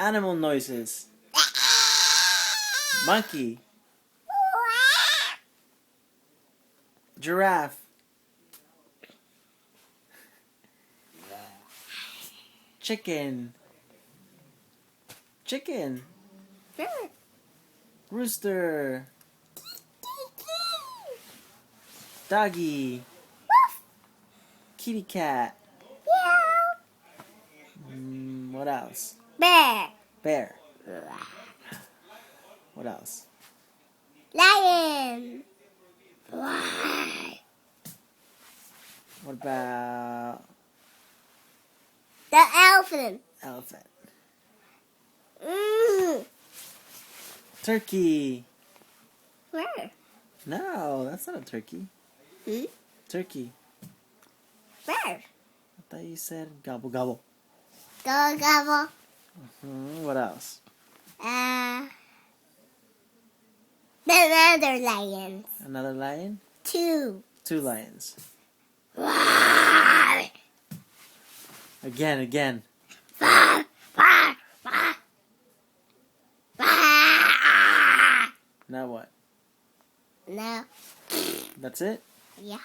Animal noises. Monkey. Giraffe. Chicken. Chicken. Rooster. Doggy. Kitty cat. What else? Bear. Bear. What else? Lion. What about The elephant. elephant? Turkey. Where? No, that's not a turkey. Turkey. Where? I thought you said gobble gobble. Go gobble. What else? Another lion. Another lion? 2. 2 lions. Again. Now what? No. That's it? Yeah.